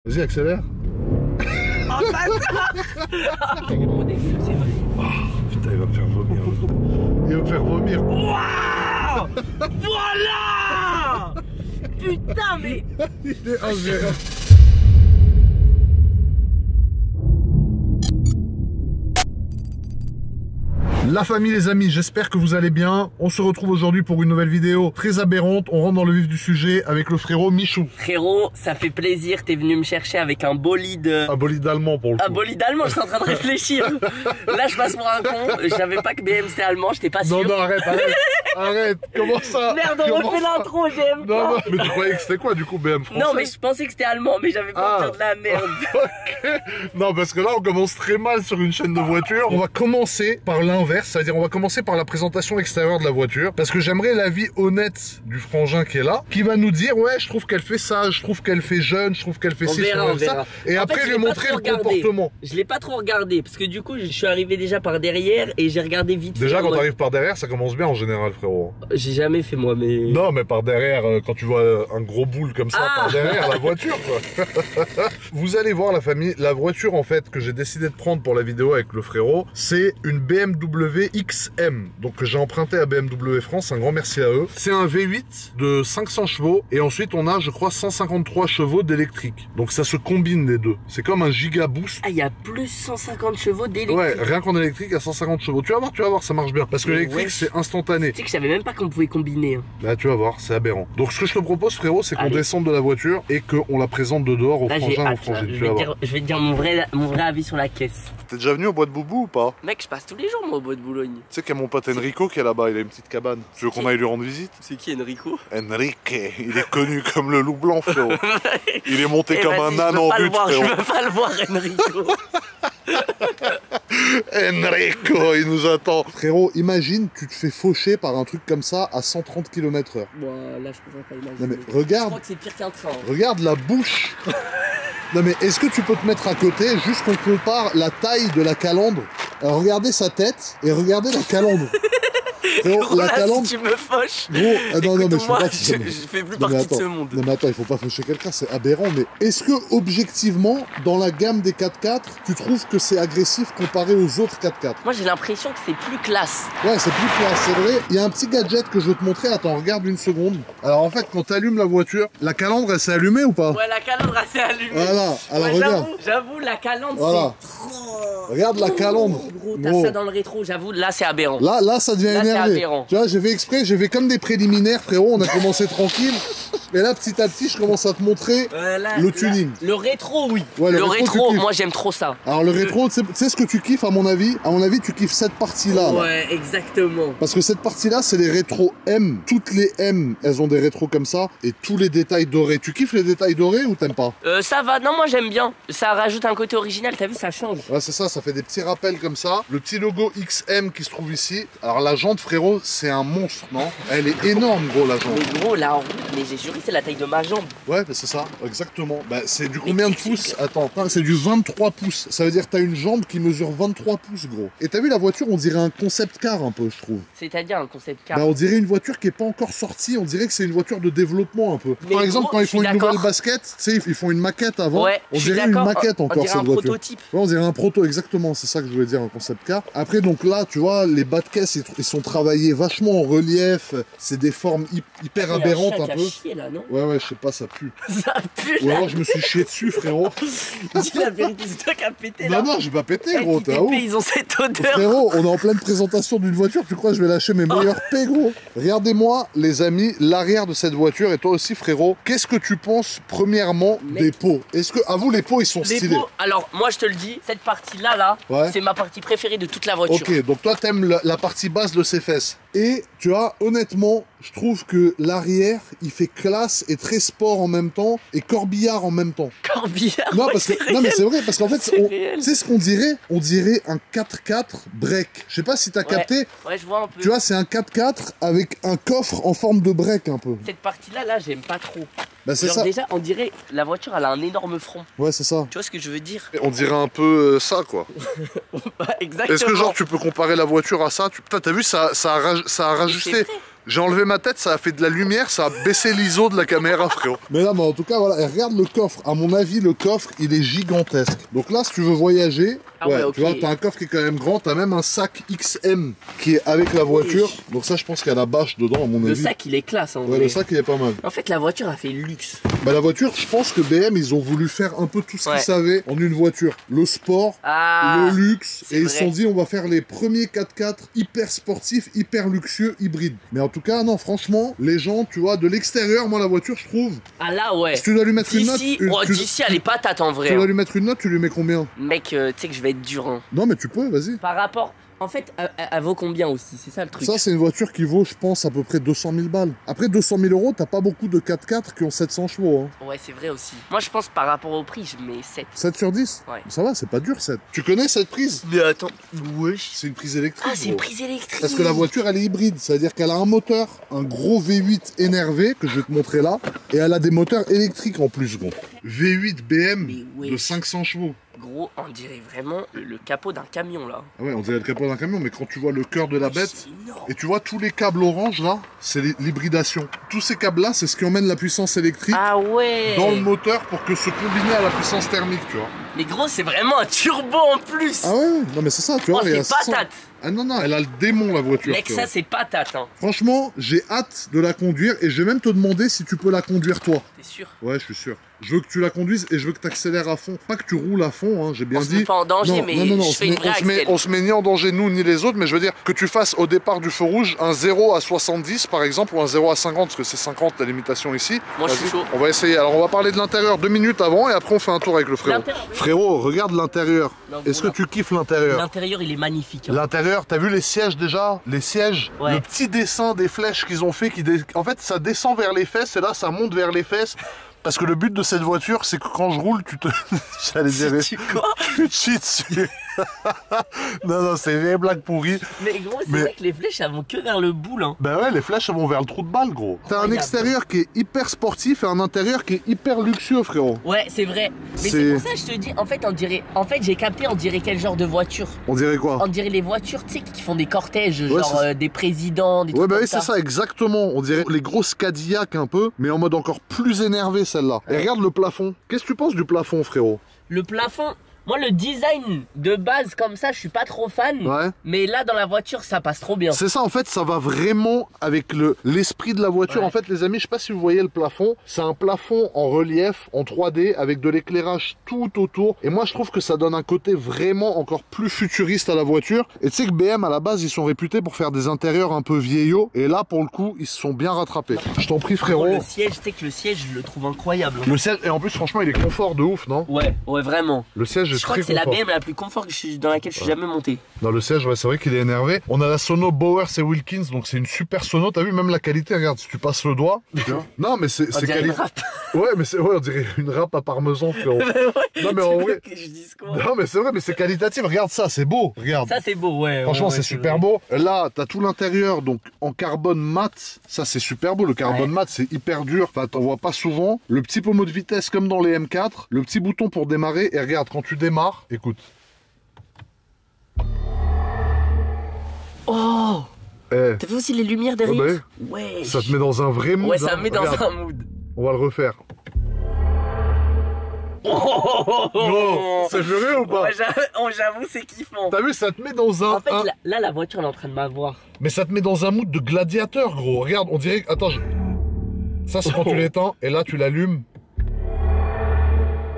Vas-y, accélère. Oh bâtard. C'est vrai. Oh, putain, il va me faire vomir. Il va me faire vomir. Waouh. Voilà. Putain, mais... Il est ingérable. La famille, les amis, j'espère que vous allez bien. On se retrouve aujourd'hui pour une nouvelle vidéo très aberrante. On rentre dans le vif du sujet avec le frérot Michou. Frérot, ça fait plaisir, t'es venu me chercher avec un bolide... Un bolide allemand pour le coup. Un bolide allemand, je suis en train de réfléchir. Là, je passe pour un con. Je savais pas que BM c'était allemand, j'étais pas sûr. Non, arrête. Arrête, comment ça? Merde, on refait l'intro, j'aime pas. Non, mais tu croyais que c'était quoi du coup BM français? Non, mais je pensais que c'était allemand, mais j'avais pas peur de la merde. Ok. Non, parce que là, on commence très mal sur une chaîne de voitures. On va commencer par l'inverse, c'est-à-dire on va commencer par la présentation extérieure de la voiture, parce que j'aimerais l'avis honnête du frangin qui est là, qui va nous dire, ouais, je trouve qu'elle fait ça, je trouve qu'elle fait jeune, je trouve qu'elle fait ci, on ça. verra. Et en après, fait, lui montrer le comportement. Je l'ai pas trop regardé, parce que du coup, je suis arrivé déjà par derrière et j'ai regardé vite fait. Déjà, quand t'arrives par derrière, ça commence bien en général, frérot. J'ai jamais fait moi, mais... Non, mais par derrière, quand tu vois un gros boule comme ça, par derrière la voiture, quoi. Vous allez voir, la famille, la voiture, en fait, que j'ai décidé de prendre pour la vidéo avec le frérot, c'est une BMW XM. Donc, que j'ai emprunté à BMW France, un grand merci à eux. C'est un V8 de 500 chevaux, et ensuite, on a, je crois, 153 chevaux d'électrique. Donc, ça se combine les deux. C'est comme un giga boost. Ah, il y a plus 150 chevaux d'électrique. Ouais, rien qu'en électrique, à 150 chevaux. Tu vas voir, ça marche bien. Parce que l'électrique, c'est instantané. Tu sais que je savais même pas qu'on pouvait combiner. Hein. Bah, tu vas voir, c'est aberrant. Donc, ce que je te propose, frérot, c'est qu'on descende de la voiture et qu'on la présente de dehors au frangin, au frangin. Je vais te dire mon vrai avis sur la caisse. T'es déjà venu au bois de Boubou ou pas? Mec, je passe tous les jours, moi, au bois de Boulogne. Tu sais qu'il y a mon pote Enrico qui est là-bas, il a une petite cabane. Tu veux qu'on aille lui rendre visite? C'est qui, Enrico? Enrique, il est connu comme le loup blanc, frérot. Il est monté comme un âne en but, frérot. Je veux pas le voir, Enrico. Enrico, il nous attend. Frérot, imagine, tu te fais faucher par un truc comme ça à 130 km/h. Bon, là, je pourrais pas imaginer. Non mais regarde. Je crois que c'est pire qu'un train. Regarde la bouche. Non mais est-ce que tu peux te mettre à côté, juste qu'on compare la taille de la calandre? Alors, regardez sa tête et regardez la calandre. Gros, la calandre... si tu me fauches, gros, non mais je fais plus partie de ce monde. Non mais attends, il faut pas faucher quelqu'un, c'est aberrant. Mais est-ce que objectivement, dans la gamme des 4x4, tu trouves que c'est agressif comparé aux autres 4x4? Moi j'ai l'impression que c'est plus classe. Ouais, c'est plus classe, c'est vrai. Il y a un petit gadget que je veux te montrer. Attends, regarde une seconde. Alors en fait, quand tu allumes la voiture, la calandre elle s'est allumée ou pas? Ouais, la calandre elle s'est allumée. Voilà, alors ouais, regarde. J'avoue, la calandre voilà. c'est trop... Regarde la calandre. Gros, t'as ça dans le rétro, j'avoue, là c'est aberrant. Là ça devient énervé. Tu vois, j'ai fait exprès, j'ai fait comme des préliminaires, frérot. On a commencé tranquille. Et là, petit à petit, je commence à te montrer le tuning. Le rétro, oui. Ouais, le rétro, moi j'aime trop ça. Alors le rétro, tu sais ce que tu kiffes à mon avis? À mon avis, tu kiffes cette partie-là. Ouais, exactement. Parce que cette partie-là, c'est les rétros M. Toutes les M, elles ont des rétros comme ça. Et tous les détails dorés. Tu kiffes les détails dorés ou t'aimes pas? Ça va, non, moi j'aime bien. Ça rajoute un côté original, t'as vu, ça change. Ouais, c'est ça, ça fait des petits rappels comme ça. Le petit logo XM qui se trouve ici. Alors la jante, frérot, c'est un monstre, non? Elle est énorme, gros, la jante. Mais gros, là, en route, mais j'ai juré, c'est la taille de ma jambe. Ouais, bah c'est ça, exactement. Bah, c'est du combien de pouces? Attends, c'est du 23 pouces. Ça veut dire que t'as une jambe qui mesure 23 pouces, gros. Et t'as vu la voiture, on dirait un concept car un peu, je trouve. C'est-à-dire un concept car? Bah, on dirait une voiture qui est pas encore sortie. On dirait que c'est une voiture de développement un peu. Mais par exemple, quand ils font une nouvelle basket, tu sais, ils font une maquette avant. Ouais, on dirait une maquette encore, cette voiture. Prototype. Ouais, on dirait un proto, exactement. C'est ça que je voulais dire, un concept car. Après, donc là, tu vois, les bas de caisse, ils sont travaillés vachement en relief. C'est des formes hyper aberrantes un peu. Chier, là, non? Ouais, je sais pas, ça pue. Ça pue. Ou alors je me suis chié dessus, frérot. Dis la vérité, c'est toi qui as pété là. Non, j'ai pas pété, gros. T'as où? Ils ont cette odeur. Frérot, on est en pleine présentation d'une voiture. Tu crois que je vais lâcher mes meilleurs paix, gros? Regardez-moi, les amis, l'arrière de cette voiture. Et toi aussi, frérot, qu'est-ce que tu penses, premièrement, des pots? Est-ce que, à vous, les pots, ils sont stylés? Pots, alors, moi, je te le dis, cette partie-là, c'est ma partie préférée de toute la voiture. Ok, donc toi, t'aimes la partie basse de ses fesses. Et, tu vois, honnêtement, je trouve que l'arrière, il fait classe et très sport en même temps et corbillard en même temps. Corbillard? Non, parce que, non mais c'est vrai, parce qu'en fait, tu sais ce qu'on dirait? On dirait un 4x4 break. Je sais pas si t'as capté. Ouais, je vois un peu. Tu vois, c'est un 4x4 avec un coffre en forme de break un peu. Cette partie-là, là, j'aime pas trop. Bah c'est ça. Déjà, on dirait, la voiture, elle a un énorme front. Ouais, c'est ça. Tu vois ce que je veux dire? On dirait un peu ça, quoi. Exactement. Est-ce que genre tu peux comparer la voiture à ça? Putain, t'as vu, ça a rajusté. J'ai enlevé ma tête, ça a fait de la lumière, ça a baissé l'ISO de la caméra, frérot. Mais là, mais en tout cas, voilà, et regarde le coffre. À mon avis, le coffre, il est gigantesque. Donc là, si tu veux voyager, okay. Tu vois, t'as un coffre qui est quand même grand, t'as même un sac XM qui est avec la voiture. Oui. Donc ça, je pense qu'il y a la bâche dedans, à mon avis. Le sac, il est classe, en vrai. Le sac, il est pas mal. En fait, la voiture a fait luxe. Bah, la voiture, je pense que BM, ils ont voulu faire un peu tout ce qu'ils savaient en une voiture. Le sport, le luxe, et ils se sont dit, on va faire les premiers 4x4 hyper sportifs, hyper luxueux, hybrides. Mais en tout cas, non, franchement, les gens, tu vois, de l'extérieur, moi, la voiture, je trouve... Ah là, ouais. Si tu dois lui mettre une note... D'ici, elle est patate, en vrai. Tu dois lui mettre une note, tu lui mets combien? Mec, tu sais que je vais être dur, hein. Non, mais tu peux, vas-y. Par rapport... En fait, elle vaut combien aussi? C'est ça le truc. Ça, c'est une voiture qui vaut, je pense, à peu près 200 000 balles. Après 200 000 euros, t'as pas beaucoup de 4x4 qui ont 700 chevaux. Hein. Ouais, c'est vrai aussi. Moi, je pense par rapport au prix, je mets 7. 7 sur 10? Ouais. Ça va, c'est pas dur, 7. Tu connais cette prise? Mais attends, wesh. C'est une prise électrique. Ah, c'est une prise électrique. Parce que la voiture, elle est hybride. C'est-à-dire qu'elle a un moteur, un gros V8 énervé, que je vais te montrer là. Et elle a des moteurs électriques en plus, gros. V8 BM de 500 chevaux. Gros, on dirait vraiment le capot d'un camion là. Ah ouais, on dirait le capot d'un camion, mais quand tu vois le cœur de la bête, et tu vois tous les câbles orange là, c'est l'hybridation. Tous ces câbles là, c'est ce qui emmène la puissance électrique dans le moteur pour que se combiner à la puissance thermique, tu vois. Mais gros, c'est vraiment un turbo en plus. Ah ouais, non mais c'est ça, tu vois. C'est patate. Ah non, non, elle a le démon la voiture. Mec, ça c'est patate. Hein. Franchement, j'ai hâte de la conduire et je vais même te demander si tu peux la conduire toi. T'es sûr? Ouais, je suis sûr. Je veux que tu la conduises et je veux que tu accélères à fond. Pas que tu roules à fond, hein, j'ai bien dit. On se met pas en danger, mais je fais une vraie accélère. On se met ni en danger nous ni les autres, mais je veux dire que tu fasses au départ du feu rouge un 0 à 70 par exemple ou un 0 à 50 parce que c'est 50 la limitation ici. Moi je suis chaud. On va essayer. Alors on va parler de l'intérieur 2 minutes avant et après on fait un tour avec le frérot. Frérot, regarde l'intérieur. Est-ce que tu kiffes l'intérieur? L'intérieur il est magnifique. Hein. L'intérieur, t'as vu les sièges déjà? Les sièges, le petit dessin des flèches qu'ils ont fait, en fait ça descend vers les fesses et là ça monte vers les fesses. Parce que le but de cette voiture, c'est que quand je roule, tu te... J'allais dire... Tu quoi? Tu te chies dessus. Non, non, c'est une blague pourrie. Mais gros, c'est vrai que les flèches, elles vont que vers le boule. Hein. Bah ouais, les flèches, elles vont vers le trou de balle, gros. T'as un extérieur qui est hyper sportif et un intérieur qui est hyper luxueux, frérot. Ouais, c'est vrai. Mais c'est pour ça que je te dis, en fait, on dirait... En fait, j'ai capté, on dirait quel genre de voiture? On dirait quoi? On dirait les voitures, tu sais, qui font des cortèges, genre des présidents, des trucs bah comme oui, c'est ça, exactement. On dirait les grosses Cadillac un peu, mais en mode encore plus énervé, celle-là. Et regarde le plafond. Qu'est-ce que tu penses du plafond, frérot? Le plafond, moi le design de base comme ça, je suis pas trop fan. Ouais. Mais là dans la voiture, ça passe trop bien. C'est ça, en fait, ça va vraiment avec l'esprit de la voiture. Ouais. En fait, les amis, je sais pas si vous voyez le plafond. C'est un plafond en relief, en 3D, avec de l'éclairage tout autour. Et moi, je trouve que ça donne un côté vraiment encore plus futuriste à la voiture. Et tu sais que BM, à la base, ils sont réputés pour faire des intérieurs un peu vieillots. Et là, pour le coup, ils se sont bien rattrapés. Je t'en prie, frérot. Le siège, tu sais que le siège, je le trouve incroyable. Le siège, et en plus, franchement, il est confort de ouf, non? Ouais, ouais, vraiment. Le siège je crois que c'est la BM la plus confort dans laquelle je suis jamais monté. Dans le siège, ouais, c'est vrai qu'il est énervé. On a la sono Bowers et Wilkins, donc c'est une super sono. T'as vu même la qualité, regarde, si tu passes le doigt. Non, mais c'est qualité. Ouais, mais c'est on dirait une râpe à parmesan, frérot. Non, mais en vrai. Que je dise quoi? Non, mais c'est vrai, mais c'est qualitatif. Regarde ça, c'est beau. Regarde. Ça, c'est beau, ouais. Franchement, c'est super beau. Là, t'as tout l'intérieur, donc en carbone mat. Ça, c'est super beau. Le carbone mat, c'est hyper dur. Enfin, t'en vois pas souvent. Le petit pommeau de vitesse comme dans les M4. Le petit bouton pour démarrer. Et regarde, quand tu démarres, écoute. Oh! T'as vu aussi les lumières derrière? Ouais. Ça te met dans un vrai mood. Ouais, ça me met dans un mood. On va le refaire. Oh, c'est juré ou pas? Ouais, j'avoue, c'est kiffant. T'as vu, ça te met dans un... En fait, là, la voiture, elle est en train de m'avoir. Mais ça te met dans un mood de gladiateur, gros. Regarde, on dirait... Attends, ça, c'est quand tu l'éteins, et là, tu l'allumes.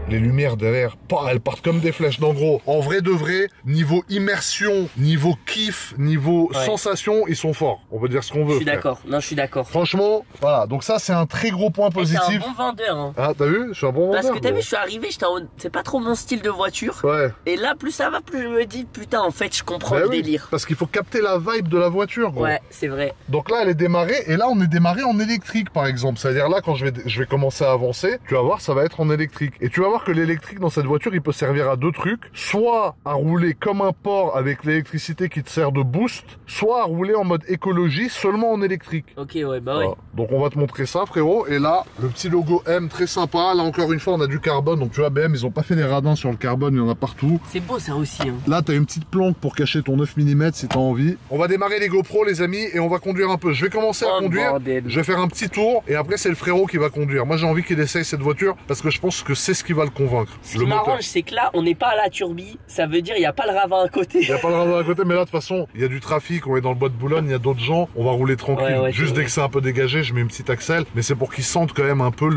Les lumières derrière, elles partent comme des flèches. Donc gros, en vrai de vrai, niveau immersion, niveau kiff, niveau sensation, ils sont forts. On peut dire ce qu'on veut. Je suis d'accord. Non, je suis d'accord. Franchement, voilà. Donc ça, c'est un très gros point positif. T'es un bon vendeur. Hein. Ah, t'as vu? Je suis un bon vendeur. Parce que t'as vu, je suis arrivé, j'étais en... c'est pas trop mon style de voiture. Ouais. Et là, plus ça va, plus je me dis, putain, en fait, je comprends le délire. Parce qu'il faut capter la vibe de la voiture, gros. Ouais, c'est vrai. Donc là, elle est démarrée, et là, on est démarré en électrique, par exemple. C'est-à-dire là, quand je vais commencer à avancer, tu vas voir, ça va être en électrique. Et tu vas voir savoir que l'électrique dans cette voiture, il peut servir à deux trucs. Soit à rouler comme un porc avec l'électricité qui te sert de boost, soit à rouler en mode écologie seulement en électrique. Ok, ouais, bah ouais. Voilà. Donc on va te montrer ça, frérot. Et là, le petit logo M, très sympa. Là, encore une fois, on a du carbone. Donc tu vois, BM, ils ont pas fait des radins sur le carbone, il y en a partout. C'est beau ça aussi. Hein. Là, t'as une petite planque pour cacher ton 9 mm si t'as envie. On va démarrer les GoPro, les amis, et on va conduire un peu. Je vais commencer à conduire. Bordel. Je vais faire un petit tour, et après, c'est le frérot qui va conduire. Moi, j'ai envie qu'il essaye cette voiture, parce que je pense que c'est ce qui va le convaincre. Ce qui m'arrange, c'est que là, on n'est pas à la turbie. Ça veut dire il n'y a pas le ravin à côté. Il n'y a pas le radar à côté, mais là, de toute façon, il y a du trafic. On est dans le bois de Boulogne, il y a d'autres gens. On va rouler tranquille. Ouais, juste dès que c'est un peu dégagé, je mets une petite accel. Mais c'est pour qu'ils sentent quand même un peu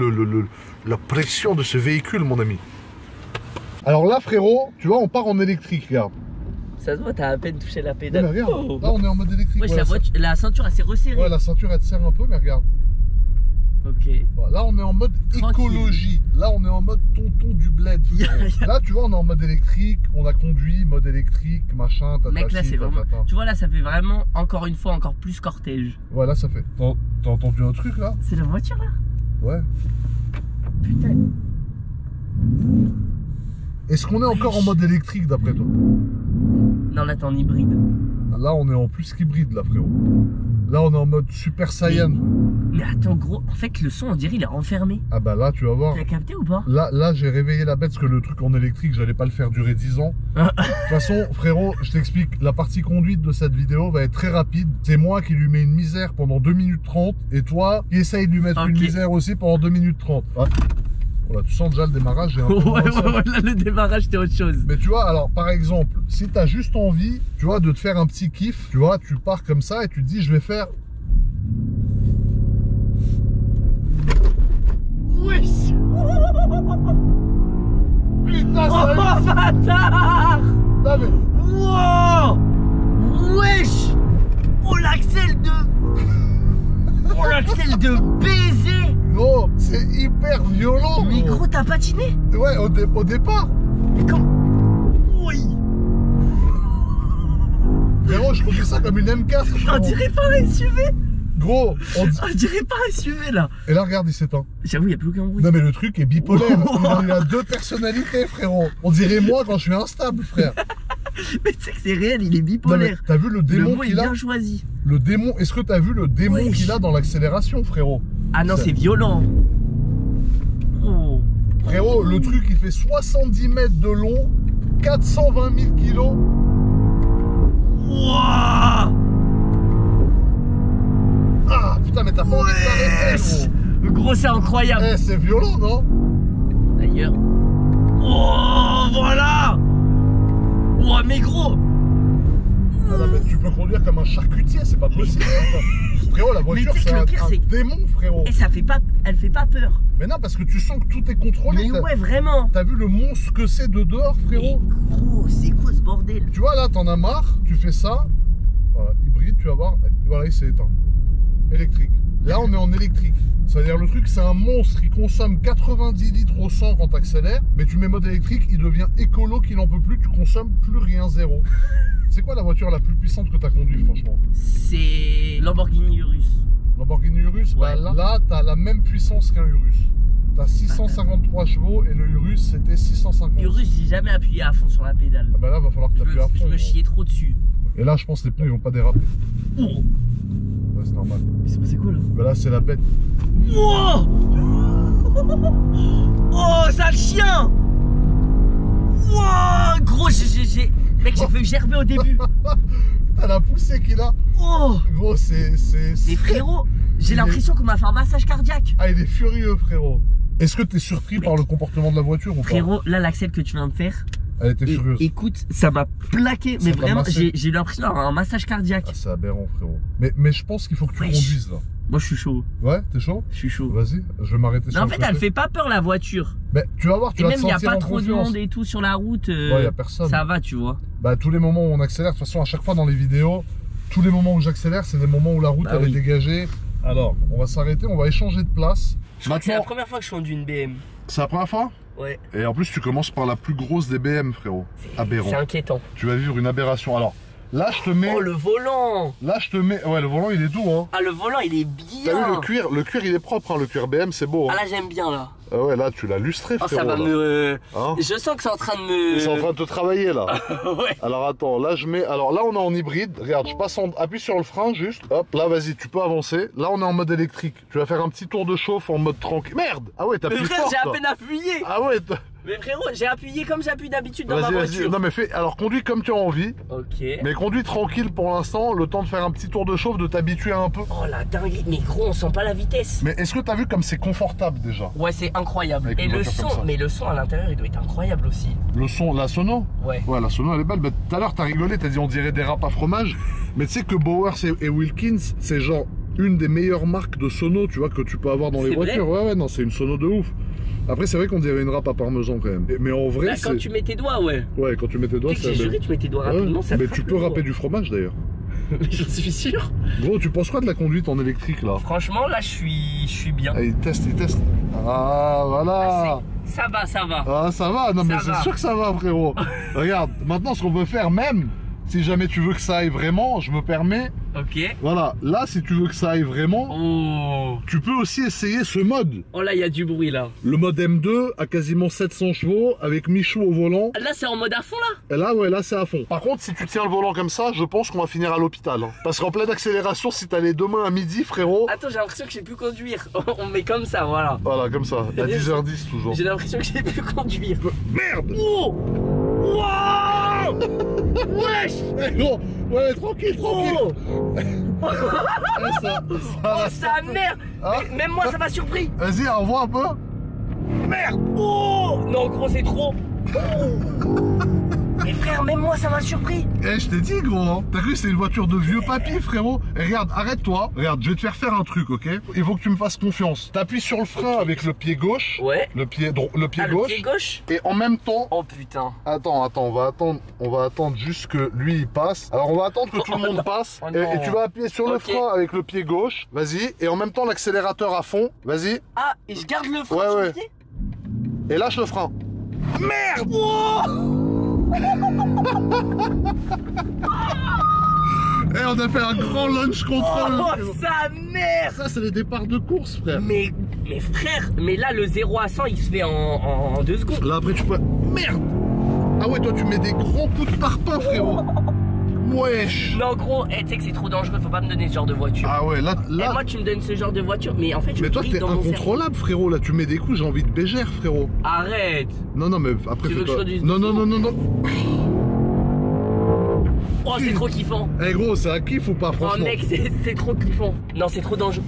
la pression de ce véhicule, mon ami. Alors là, frérot, tu vois, on part en électrique, regarde. Ça se voit, t'as à peine touché la pédale. Mais regarde, là, on est en mode électrique. Ouais, Voilà, la ceinture assez resserrée. ouais, la ceinture, elle te serre un peu, mais regarde. Ok. Voilà, là, on est en mode écologie. Là, on est en mode tonton du bled. Là, tu vois, on est en mode électrique. On a conduit, mode électrique, machin. Mec, là, c'est vraiment. Tu vois, là, ça fait vraiment, encore une fois, encore plus cortège. Ouais, là, ça fait. T'as entendu un truc, là? C'est la voiture, là? Ouais. Putain. Est-ce qu'on est encore en mode électrique, d'après toi? Non, là, t'es en hybride. Là, on est en plus qu'hybride, là, frérot. Là, on est en mode Super Saiyan. Mais attends, gros, en fait, le son, on dirait, il est enfermé. Ah bah là, tu vas voir. T'as capté ou pas? Là, j'ai réveillé la bête parce que le truc en électrique, j'allais pas le faire durer 10 ans. De toute façon, frérot, je t'explique, la partie conduite de cette vidéo va être très rapide. C'est moi qui lui mets une misère pendant 2 minutes 30 et toi qui essaye de lui mettre une misère aussi pendant 2 minutes 30. Ah. Voilà, tu sens déjà le démarrage. Ouais, là, le démarrage, c'était autre chose. Mais tu vois, alors, par exemple, si t'as juste envie, tu vois, de te faire un petit kiff, tu vois, tu pars comme ça et tu te dis, je vais faire... Wesh. Putain, oh, bâtard. Non mais... Wow. Wesh. Oh, l'accel de... Oh, l'accel de baiser. Gros, c'est hyper violent. Mais gros, t'as patiné? Ouais, au départ. Mais comment? Oui. Frérot, je conduis ça comme une M4. On dirait pas un SUV. Gros, on dirait pas un SUV là. Et là, regarde, il s'éteint. J'avoue, il n'y a plus aucun bruit. Non, mais le truc est bipolaire. Il a deux personnalités, frérot. On dirait moi quand je suis instable, frère. Mais tu sais que c'est réel, il est bipolaire. T'as vu le démon qu'il a? Bien choisi. Le démon, est-ce que t'as vu le démon qu'il a dans l'accélération, frérot? Ah non, c'est violent. Oh. Frérot, le truc il fait 70 mètres de long, 420 000 kilos. Wouah. Ah putain, mais t'as pas envie de t'arrêter, gros. Gros, c'est incroyable. Eh, c'est violent, non? D'ailleurs. Oh, voilà. Oh, mais gros. Ah, non, mais tu peux conduire comme un charcutier, c'est pas possible. Frérot, la voiture, c'est un démon, frérot. Et ça fait pas, elle fait pas peur. Mais non, parce que tu sens que tout est contrôlé. Mais ouais, vraiment. T'as vu le monstre que c'est de dehors, frérot? Mais gros, c'est quoi ce bordel? Tu vois, là, t'en as marre, tu fais ça. Voilà, hybride, tu vas voir. Voilà, il s'est éteint. Électrique. Là, on est en électrique. C'est-à-dire, le truc, c'est un monstre qui consomme 90 litres au 100 quand t'accélères. Mais tu mets mode électrique, il devient écolo qu'il n'en peut plus. Tu consommes plus rien, zéro. C'est quoi la voiture la plus puissante que t'as conduite, franchement? C'est Lamborghini Urus. Lamborghini Urus, ouais. Bah là t'as la même puissance qu'un Urus. T'as 653 chevaux et le Urus c'était 650. Urus, j'ai jamais appuyé à fond sur la pédale. Ah bah là va falloir que t'appuies à fond. Je me chiais trop dessus. Et là je pense que les pneus ils vont pas déraper. Oh. Ouais, c'est normal. Mais c'est passé quoi là? Bah là c'est la bête. Oh, oh, sale chien. Wow, gros, j'ai... Mec, j'ai fait gerber au début. T'as la poussée qu'il a. Oh. Gros, c'est... Mais frérot, j'ai l'impression qu'on m'a fait un massage cardiaque. Ah, il est furieux, frérot. Est-ce que t'es surpris par le comportement de la voiture ou pas? Frérot, là, l'accel que tu viens de faire... Elle était furieuse. Écoute, ça m'a plaqué, mais vraiment, j'ai eu l'impression d'avoir un massage cardiaque. Ah, c'est aberrant, frérot. Mais je pense qu'il faut que tu conduises, là. Moi, je suis chaud. Ouais, t'es chaud? Je suis chaud. Vas-y, je vais m'arrêter sur le côté. En fait, elle fait pas peur, la voiture. Mais tu vas voir, tu vas te sentir en confiance. Et même, il n'y a pas trop de monde et tout sur la route. Ouais, y a personne. Ça va, tu vois. Bah, tous les moments où on accélère, de toute façon, à chaque fois dans les vidéos, tous les moments où j'accélère, c'est des moments où la route, elle est dégagée. Alors, on va s'arrêter, on va échanger de place. Je crois que c'est la première fois que je conduis une BM. C'est la première fois? Ouais. Et en plus, tu commences par la plus grosse des BM, frérot. Aberrant. C'est inquiétant. Tu vas vivre une aberration. Alors, Là, je te mets... Oh, le volant. Là, je te mets... Ouais, le volant, il est doux, hein. Ah, le volant, il est T'as bien. vu le cuir? Le cuir, il est propre, hein. Le cuir BM, c'est beau, hein. Ah, là, j'aime bien, là. Ah ouais, là, tu l'as lustré, Oh, frérot. ça va là. me... Hein? Je sens que c'est en train de me... C'est en train de te travailler, là. Ouais. Alors, attends, là, je mets... Alors, là, on est en hybride. Regarde, je passe en... Appuie sur le frein, juste. Hop, là, vas-y, tu peux avancer. Là, on est en mode électrique. Tu vas faire un petit tour de chauffe en mode tranquille. Merde! Ah ouais, t'as Mais plus frère, fort, j'ai à toi. peine appuyé. Ah ouais, Mais frérot, j'ai appuyé comme j'appuie d'habitude dans ma vas-y, voiture. vas-y. Non, mais fais... Alors, conduis comme tu as envie. Ok. Mais conduis tranquille pour l'instant, le temps de faire un petit tour de chauffe, de t'habituer un peu. Oh la dinguerie, mais gros, on sent pas la vitesse. Mais est-ce que t'as vu comme c'est confortable déjà? Ouais, c'est incroyable. Avec Et une le voiture comme son, ça. mais le son à l'intérieur, il doit être incroyable aussi. Le son, la sono? Ouais. Ouais, la sono elle est belle. Bah, tout à l'heure t'as rigolé, t'as dit on dirait des râpes à fromage. Mais tu sais que Bowers et Wilkins, c'est genre une des meilleures marques de sono, tu vois, que tu peux avoir dans les C'est voitures. Ouais, non, c'est une sono de ouf. Après, c'est vrai qu'on dirait une râpe à parmesan quand même. Mais en vrai, Là, quand c'est. tu mets tes doigts, ouais. Ouais, quand tu mets tes doigts, Tu sais que c'est. j'ai juré, tu mets tes doigts Ouais, rapidement, ça mais frappe tu le peux doigt. râper du fromage d'ailleurs. Mais j'en suis sûr. Gros, tu penses quoi de la conduite en électrique là? Franchement, là, je suis bien. Ah, il teste, il teste. Ah, voilà. Ça va, ça va. Ah, ça va, non, mais Ça c'est va. sûr que ça va, frérot. Regarde, maintenant, ce qu'on peut faire, même si jamais tu veux que ça aille vraiment, je me permets. Ok. Voilà, là, si tu veux que ça aille vraiment, Oh. tu peux aussi essayer ce mode. Oh là, il y a du bruit là. Le mode M2 à quasiment 700 chevaux avec Michou au volant. Là, c'est en mode à fond là. Et là, ouais, là, c'est à fond. Par contre, si tu tiens le volant comme ça, je pense qu'on va finir à l'hôpital. Hein. Parce qu'en pleine accélération, si t'allais demain à midi, frérot. Attends, j'ai l'impression que j'ai pu conduire. On met comme ça, voilà. Voilà, comme ça, à 10h10 toujours. J'ai l'impression que j'ai pu conduire. Merde! Oh. Wow. Wesh. Eh, gros, ouais, tranquille, tranquille. Oh. Eh, ça Oh sa mère. Ah. Mais même moi, ça m'a surpris. Vas-y, envoie un peu. Merde! Oh. Non, gros, c'est trop. Oh. Mais frère, même moi, ça m'a surpris. Eh, je t'ai dit, gros, hein. T'as cru que c'est une voiture de vieux papy, frérot? Et regarde, arrête-toi. Regarde, je vais te faire un truc, ok? Il faut que tu me fasses confiance. T'appuies sur le frein avec le pied gauche. Ouais. Le pied Ah, gauche. le pied gauche. Et en même temps. Oh putain. Attends, on va attendre juste que lui il passe. Alors on va attendre que tout le monde passe. Oh et non. tu vas appuyer sur le Ok. frein avec le pied gauche. Vas-y. Et en même temps l'accélérateur à fond. Vas-y. Ah, et je garde le frein Ouais, sur ouais. le pied. Et lâche le frein. Merde! Et on a fait un grand launch control. Oh sa mère. Ça c'est les départs de course, frère. Mais frère, mais là le 0 à 100 il se fait en 2 secondes. Là après tu peux... Merde! Ah ouais, toi tu mets des grands coups de parpaing, frérot. Wesh! Non gros, tu sais que c'est trop dangereux, faut pas me donner ce genre de voiture. Ah ouais, là... Et moi tu me donnes ce genre de voiture, mais en fait je Mais toi brille t'es dans mon cerveau. incontrôlable, frérot. Là tu mets des coups, j'ai envie de bégère, frérot. Arrête. Non, non, mais après... Tu veux fais que je pas- conduise Non, non, non, doucement non, non. Oh c'est trop kiffant. Eh gros, c'est un kiff ou pas, Oh franchement? mec, c'est trop kiffant. Non c'est trop dangereux.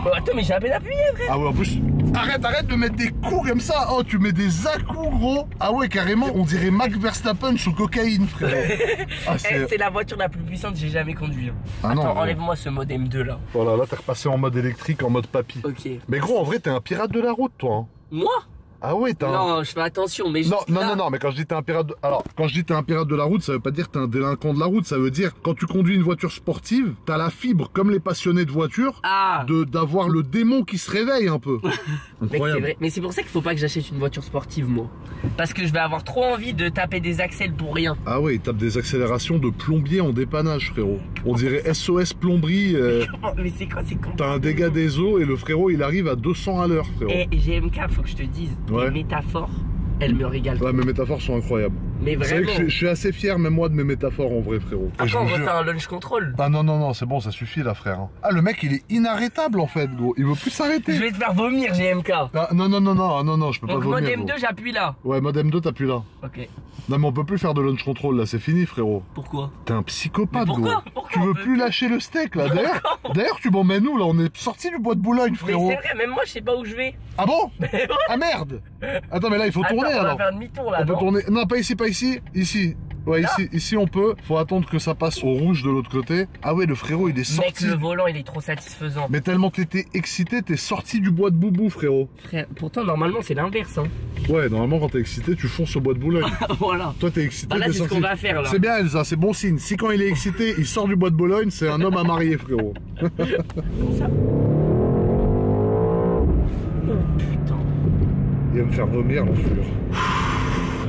Oh, attends mais j'ai à peine appuyé frère. Ah ouais, en plus... Arrête de mettre des coups comme ça. Oh, tu mets des à-coups, gros. Ah ouais, carrément, on dirait Max Verstappen sous cocaïne, frérot. Ah, C'est la voiture la plus puissante que j'ai jamais conduite. Ah non, Attends, ouais. enlève-moi ce mode M2 là. Voilà, là t'es repassé en mode électrique, en mode papy. Ok. Mais gros, en vrai, t'es un pirate de la route, toi. Hein. Moi? Ah ouais, t'es un... Non, je fais attention, mais Non, juste non, là- non, non, mais quand je dis t'es un pirate de... Alors, quand je dis t'es un pirate de la route, ça veut pas dire t'es un délinquant de la route, ça veut dire quand tu conduis une voiture sportive, t'as la fibre, comme les passionnés de voiture, Ah. d'avoir le démon qui se réveille un peu. Mec, c'est Incroyable. vrai. Mais c'est pour ça qu'il faut pas que j'achète une voiture sportive, moi. Parce que je vais avoir trop envie de taper des axels pour rien. Ah ouais, il tape des accélérations de plombier en dépannage, frérot. On dirait SOS plomberie, Mais c'est quoi, c'est con. t'as un dégât des eaux et le frérot il arrive à 200 à l'heure, frérot. Et GMK, faut que je te dise, Ouais. les métaphores, elles me régalent. Ouais, mes métaphores sont incroyables. Mais C'est vrai vraiment. que je suis assez fier, même moi, de mes métaphores en vrai, frérot. Et je Après, on vous refait jure- un launch control. Ah non, non, non, c'est bon, ça suffit là, frère. hein. Ah, le mec, il est inarrêtable en fait, gros. Il veut plus Je s'arrêter. vais te faire vomir, GMK. Ah, non, non, non, non, non, non, je peux Donc, pas mode vomir. M2, gros. j'appuie là. Ouais, mode M2, t'as plus là. Ok. Non, mais on peut plus faire de launch control là, c'est fini, frérot. Pourquoi? T'es un psychopathe, Mais pourquoi gros. Pourquoi Tu on veux peut plus plus lâcher le steak là. D'ailleurs, tu m'emmènes où là? On est sorti du bois de Boulogne, Mais frérot. c'est vrai, même moi, je sais pas où je vais. Ah bon? Mais ouais. Ah merde! Attends, mais là, il faut Attends, tourner on va alors. faire demi-tour là, On peut non? tourner. Non, pas ici, pas ici. Ici. Ouais, Là ici on peut. Faut attendre que ça passe au rouge de l'autre côté. Ah ouais, le frérot, il est Mec, sorti. le volant, il est trop satisfaisant. Mais tellement t'étais excité, t'es sorti du bois de Boubou, frérot. Frère, pourtant, normalement, c'est l'inverse, hein. Ouais, normalement, quand t'es excité, tu fonces au bois de Boulogne. Voilà. Toi, t'es excité, Bah là, t'es c'est ce sorti. qu'on va faire là. C'est bien, Elsa, c'est bon signe. Si quand il est excité, il sort du bois de Boulogne, c'est un homme à marier, frérot. Comme ça. Oh putain. Il va me faire vomir, l'enflure.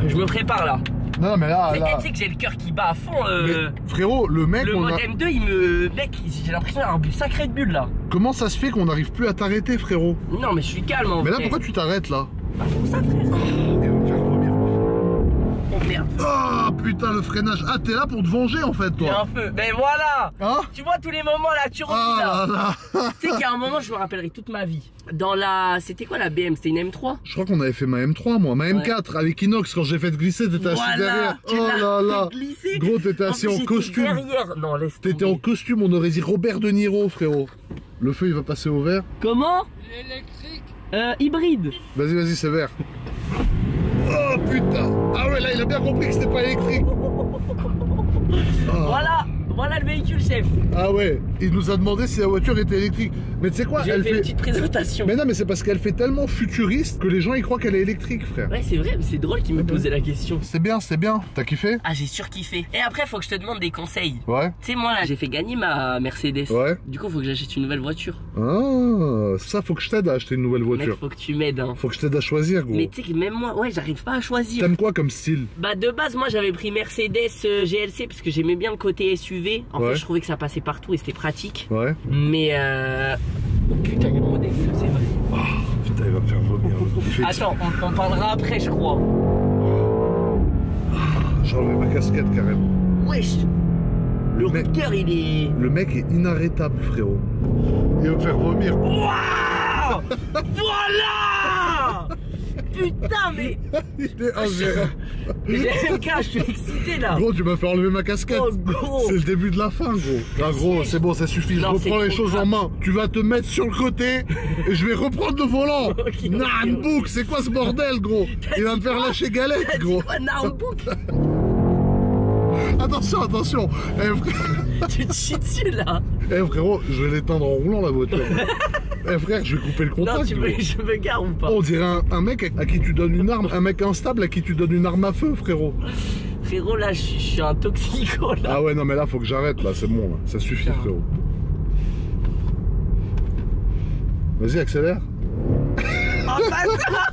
Je me prépare là. Non, mais là. Tu sais que j'ai le cœur qui bat à fond. Mais, frérot, le mec. Le modem 2, il me. Mec, j'ai l'impression d'avoir bu sacré de bulle là. Comment ça se fait qu'on n'arrive plus à t'arrêter, frérot? Non, mais je suis calme en Mais là, vrai. pourquoi tu t'arrêtes là? Bah, pour ça, frère. Il va me faire vomir. Oh merde. Ah putain, le freinage. Ah, t'es là pour te venger en fait, Il y a toi. un feu. Mais voilà. Hein? Tu vois tous les moments là, tu revis Ah là. là là. Tu sais qu'à un moment, je me rappellerai toute ma vie. Dans la. C'était quoi la BM? C'était une M3? Je crois qu'on avait fait ma M3, moi. Ma M4 avec Inox, quand j'ai fait glisser, t'étais assis derrière. Tu Oh là là. glissé. Gros, t'étais assis en plus, costume. j'étais derrière. Non, laisse T'étais tomber. en costume, on aurait dit Robert De Niro, frérot. Le feu, il va passer au vert. Comment? L'électrique. Hybride. Vas-y, vas-y, c'est vert. Oh putain. Ah ouais, là, il a bien compris que c'était pas électrique. Ah. Voilà le véhicule, chef. Ah ouais, il nous a demandé si la voiture était électrique. Mais tu sais quoi, J'ai elle fait une petite présentation. Mais non, mais c'est parce qu'elle fait tellement futuriste que les gens y croient qu'elle est électrique, frère. Ouais, c'est vrai, mais c'est drôle qu'il me posait la question. C'est bien, c'est bien. T'as kiffé? Ah, j'ai surkiffé. Et après, faut que je te demande des conseils. Ouais. Tu sais, moi là, j'ai fait gagner ma Mercedes. Ouais. Du coup, faut que j'achète une nouvelle voiture. Ah, ça, faut que je t'aide à acheter une nouvelle Mec, voiture. faut que tu m'aides, hein. Faut que je t'aide à choisir, gros. Mais tu sais que même moi, ouais, j'arrive pas à choisir. T'aimes quoi comme style? Bah, de base, moi, j'avais pris Mercedes GLC parce que j'aimais bien le côté SUV. En Ouais. fait, je trouvais que ça passait partout et c'était pratique. Ouais. Mais oh putain, il y a le modèle, c'est vrai. Oh, putain, il va me faire vomir. Il fait Attends, on parlera après, je crois. J'ai enlevé ma casquette carrément. Wesh. Le mec- routeur, il est. Le mec est inarrêtable, frérot. Il va me faire vomir. Waouh. Voilà. Putain, mais. Il est ingérable. GMK, je suis excité là. Gros, tu m'as fait enlever ma casquette. Oh, gros. C'est le début de la fin, gros. Ah, gros, c'est bon, ça suffit. Je Non, reprends c'est les trop choses grave. en main. Tu vas te mettre sur le côté et je vais reprendre le volant. Ok, Narnbook, c'est quoi ce bordel, gros? Il va me faire lâcher galette, gros. Quoi, Narnbook? Attention, attention. Tu te chies dessus là. Frérot, je vais l'éteindre en roulant la voiture. Frère, je vais couper le contact. Non, gros. je me gare ou pas? On dirait un mec à qui tu donnes une arme, un mec instable à qui tu donnes une arme à feu, frérot. Frérot, là, je suis un toxico là. Ah ouais, non, mais là, faut que j'arrête, là, c'est bon, là. Ça suffit, Putain. frérot. Vas-y, accélère. Oh, bâtard.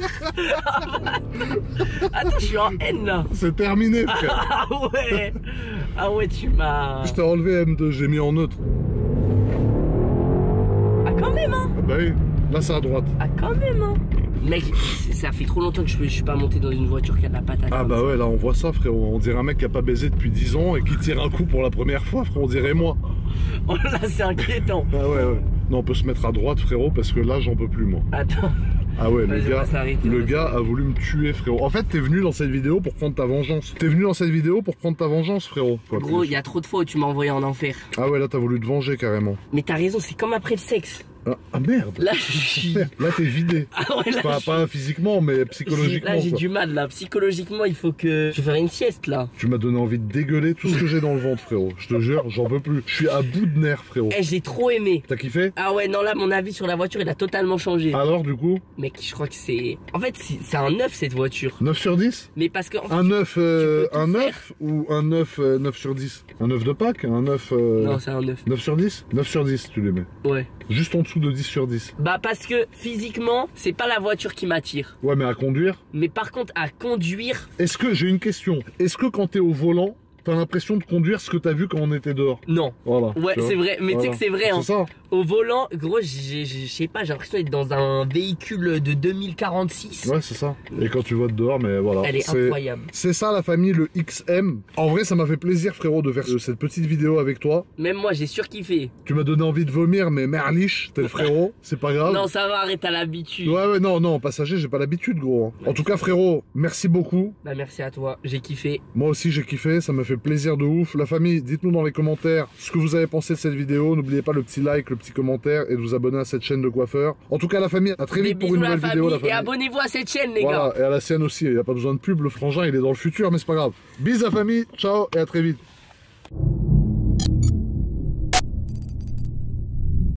Attends, je suis en haine là. C'est terminé, frère. Ah ouais. Ah ouais, tu m'as. Je t'ai enlevé M2, j'ai mis en neutre. Ah, quand même, hein. Ah bah oui, là, c'est à droite. Ah, quand même, hein. Mec, ça fait trop longtemps que je suis pas monté dans une voiture qui a de la patate. Ah comme bah ça. ouais, là, on voit ça, frérot. On dirait un mec qui a pas baisé depuis 10 ans et qui tire un coup pour la première fois, frérot. On dirait moi. Oh là, c'est inquiétant. Ah ouais, ouais. Non, on peut se mettre à droite, frérot, parce que là, j'en peux plus, moi. Attends. Ah ouais, le Vas-y, on gars, va s'arrêter, le on va gars s'arrêter. a voulu me tuer, frérot. En fait, t'es venu dans cette vidéo pour prendre ta vengeance. T'es venu dans cette vidéo pour prendre ta vengeance, frérot. Quoi, Gros, il y a trop de fois où tu m'as envoyé en enfer. Ah ouais, là, t'as voulu te venger, carrément. Mais t'as raison, c'est comme après le sexe. Ah merde. Là, je suis. Là, t'es vidé. Ah ouais, là, Pas physiquement, mais psychologiquement. Là, j'ai quoi. du mal, là. Psychologiquement, il faut que. Je vais faire une sieste, là. Tu m'as donné envie de dégueuler tout ce que j'ai dans le ventre, frérot. Je te jure, j'en peux plus. Je suis à bout de nerfs, frérot. Eh, j'ai trop aimé. T'as kiffé? Ah ouais, non, là, mon avis sur la voiture, il a totalement changé. Alors, du coup, Mec, je crois que c'est. En fait, c'est un 9 cette voiture. 9 sur 10? Mais parce que. En fait, Un 9, peux tout un faire. 9 ou un 9, 9 sur 10? Un 9 de Pâques? Un 9, Non, c'est un 9. 9 sur 10? 9 sur 10, tu les mets. Ouais. Juste en dessous de 10 sur 10. Bah, parce que physiquement, c'est pas la voiture qui m'attire. Ouais, mais à conduire. Mais par contre, à conduire, Est-ce que, j'ai une question. Est-ce que quand t'es au volant, t'as l'impression de conduire ce que t'as vu quand on était dehors? non. Voilà. Ouais, tu vois. c'est vrai. Mais tu sais Voilà. que c'est vrai, hein. C'est ça. Au volant, gros, je sais pas, j'ai l'impression d'être dans un véhicule de 2046. Ouais, c'est ça. Et quand tu vois de dehors, mais voilà. Elle est incroyable. C'est ça la famille, le XM. En vrai, ça m'a fait plaisir, frérot, de faire cette petite vidéo avec toi. Même moi, j'ai surkiffé. Tu m'as donné envie de vomir, mais merliche, t'es le frérot, c'est pas grave. Non, ça va, arrête à l'habitude. Ouais, non, non, passager, j'ai pas l'habitude, gros. En tout cas, frérot, merci beaucoup. Bah, merci à toi, j'ai kiffé. Moi aussi, j'ai kiffé, ça m'a fait plaisir de ouf. La famille, dites-nous dans les commentaires ce que vous avez pensé de cette vidéo. N'oubliez pas le petit like, le petit commentaire et de vous abonner à cette chaîne de coiffeur. En tout cas, la famille, à très Des vite pour bisous une à la nouvelle vidéo, la famille. Et famille. abonnez-vous à cette chaîne, les gars. Voilà, et à la sienne aussi, il n'y a pas besoin de pub, le frangin, il est dans le futur, mais c'est pas grave. Bisous, la famille, ciao, et à très vite.